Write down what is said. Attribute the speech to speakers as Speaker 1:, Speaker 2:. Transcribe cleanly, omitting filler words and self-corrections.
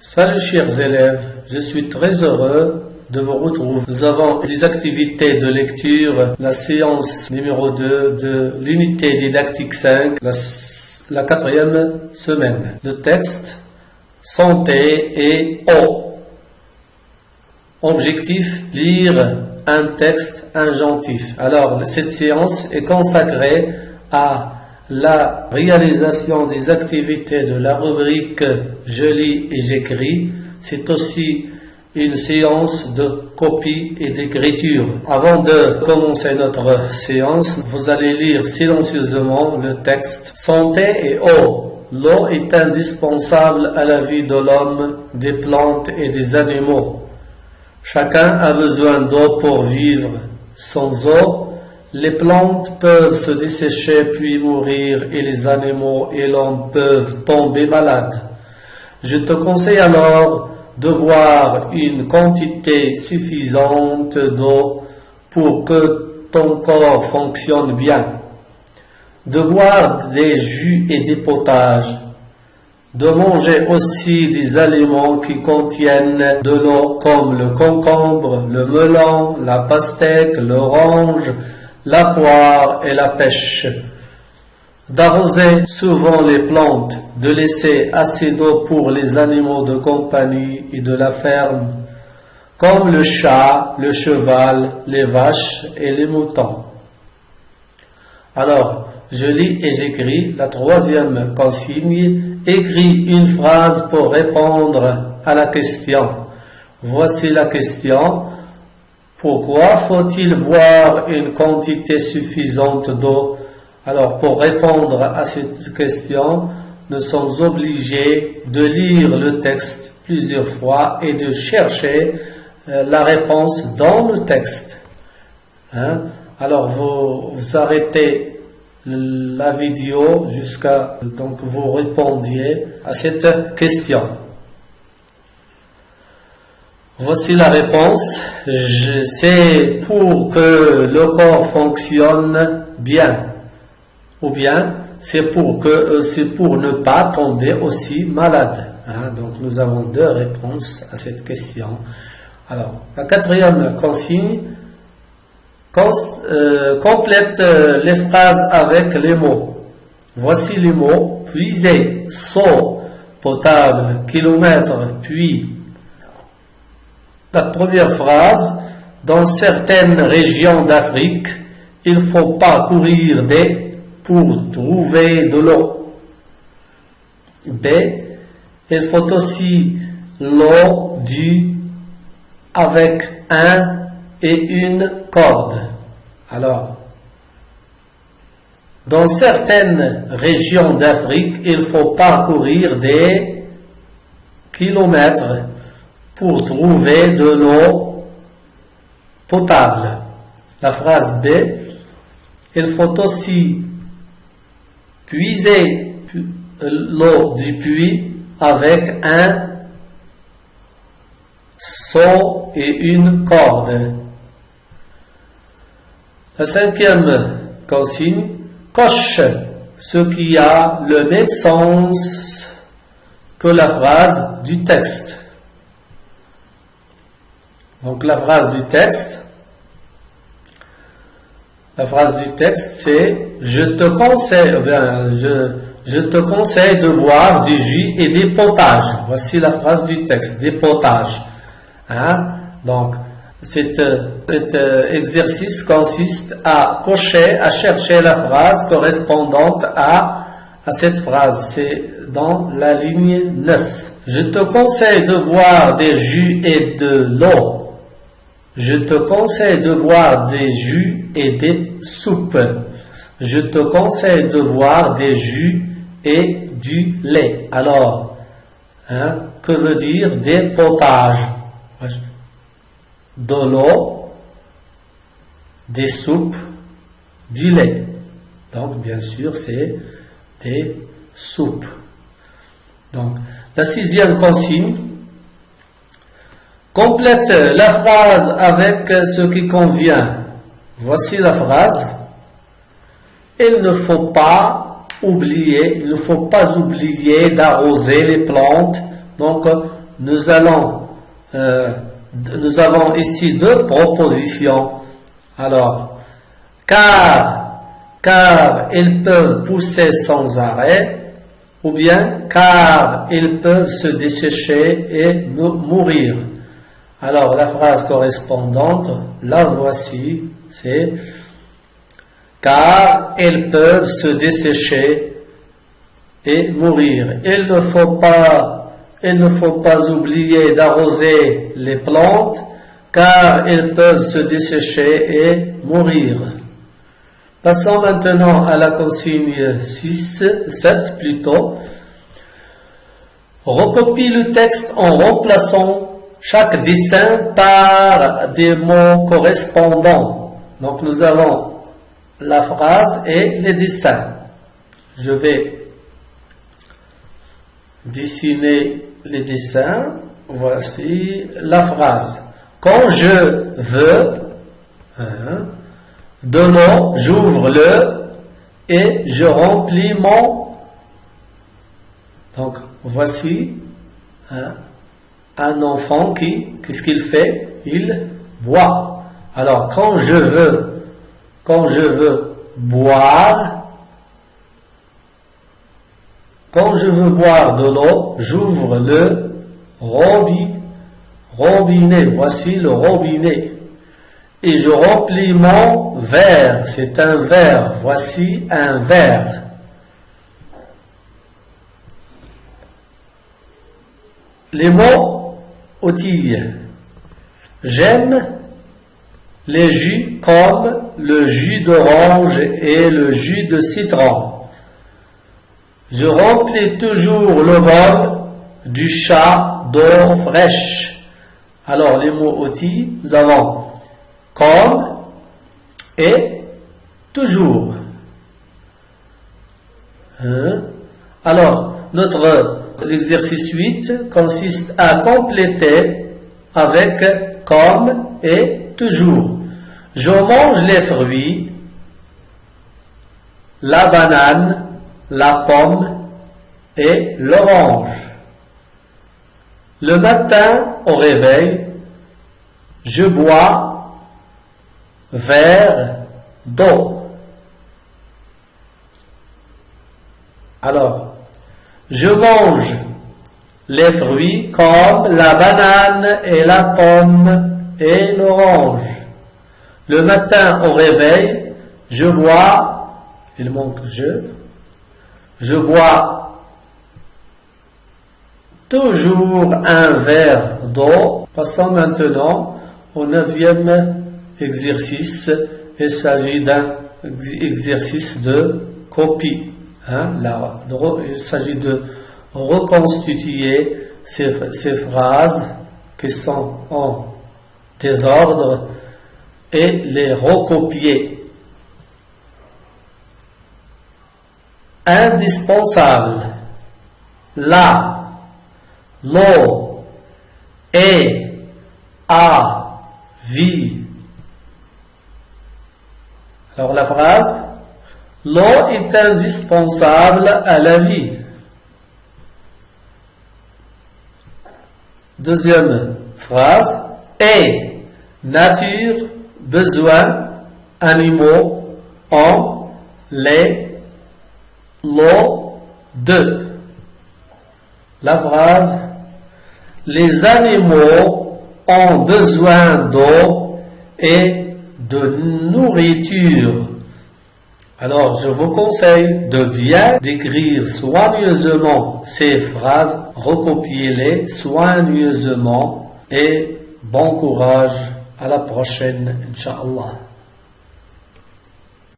Speaker 1: Salut chers élèves, je suis très heureux de vous retrouver. Nous avons des activités de lecture, la séance numéro 2 de l'unité didactique 5, la 4e semaine. Le texte, santé et eau. Objectif, lire un texte injonctif. Alors, cette séance est consacrée à la réalisation des activités de la rubrique « Je lis et j'écris ». C'est aussi une séance de copie et d'écriture. Avant de commencer notre séance, vous allez lire silencieusement le texte « Santé et eau ». L'eau est indispensable à la vie de l'homme, des plantes et des animaux. Chacun a besoin d'eau pour vivre. Sans eau, les plantes peuvent se dessécher puis mourir et les animaux et l'homme peuvent tomber malades. Je te conseille alors de boire une quantité suffisante d'eau pour que ton corps fonctionne bien, de boire des jus et des potages, de manger aussi des aliments qui contiennent de l'eau comme le concombre, le melon, la pastèque, l'orange, la poire et la pêche, d'arroser souvent les plantes, de laisser assez d'eau pour les animaux de compagnie et de la ferme, comme le chat, le cheval, les vaches et les moutons. Alors, je lis et j'écris la 3e consigne, écris une phrase pour répondre à la question. Voici la question. Pourquoi faut-il boire une quantité suffisante d'eau? Alors, pour répondre à cette question, nous sommes obligés de lire le texte plusieurs fois et de chercher la réponse dans le texte. Alors, vous arrêtez la vidéo jusqu'à donc vous répondiez à cette question. Voici la réponse. C'est pour que le corps fonctionne bien. Ou bien, c'est pour ne pas tomber aussi malade. Donc, nous avons 2 réponses à cette question. Alors, la 4e consigne, complète les phrases avec les mots. Voici les mots. Puiser, seau, potable, kilomètre, puits. La première phrase, dans certaines régions d'Afrique, il faut parcourir pour trouver de l'eau. B, il faut aussi l'eau avec un et une corde. Alors, dans certaines régions d'Afrique, il faut parcourir des kilomètres pour trouver de l'eau potable. La phrase B, il faut aussi puiser l'eau du puits avec un seau et une corde. La 5e consigne, coche ce qui a le même sens que la phrase du texte. Donc la phrase du texte c'est je te conseille de boire du jus et des potages. Voici la phrase du texte, des potages. Donc cet exercice consiste à cocher, à chercher la phrase correspondante à cette phrase. C'est dans la ligne 9. Je te conseille de boire des jus et de l'eau. Je te conseille de boire des jus et des soupes. Je te conseille de boire des jus et du lait. Alors, que veut dire des potages? De l'eau, des soupes, du lait. Donc, bien sûr, c'est des soupes. Donc, la 6e consigne, complète la phrase avec ce qui convient. Voici la phrase. Il ne faut pas oublier d'arroser les plantes. Donc, nous avons ici deux propositions. Alors, car ils peuvent pousser sans arrêt, ou bien car ils peuvent se dessécher et mourir. Alors, la phrase correspondante, la voici, c'est car ils peuvent se dessécher et mourir. Il ne faut pas oublier d'arroser les plantes, car ils peuvent se dessécher et mourir. Passons maintenant à la consigne 7 plutôt. Recopie le texte en remplaçant chaque dessin par des mots correspondants. Donc nous avons la phrase et les dessins. Je vais dessiner les dessins. Voici la phrase. Quand je veux de l'eau, j'ouvre le et je remplis mon. Donc voici un enfant qu'est-ce qu'il fait? Il boit. Alors quand je veux boire, de l'eau, j'ouvre le robinet. Voici le robinet. Et je remplis mon verre. C'est un verre. Voici un verre. Les mots outils. J'aime les jus comme le jus d'orange et le jus de citron. Je remplis toujours le bol du chat d'eau fraîche. Alors, les mots outils, nous avons comme et toujours. Alors, l'exercice 8 consiste à compléter avec comme et toujours. Je mange les fruits, la banane, la pomme et l'orange. Le matin au réveil, je bois verre d'eau. Alors, je mange les fruits comme la banane et la pomme et l'orange. Le matin au réveil, je bois, il manque je bois toujours un verre d'eau. Passons maintenant au 9e exercice. Il s'agit d'un exercice de copie. Il s'agit de reconstituer ces phrases qui sont en désordre et les recopier. Indispensable. La, l'eau, et, à, vie. Alors la phrase, l'eau est indispensable à la vie. Deuxième phrase, et, nature, besoin, animaux, ont, les, l'eau, de. La phrase, les animaux ont besoin d'eau et de nourriture. Alors, je vous conseille de bien décrire soigneusement ces phrases, recopiez-les soigneusement et bon courage. À la prochaine, Inch'Allah.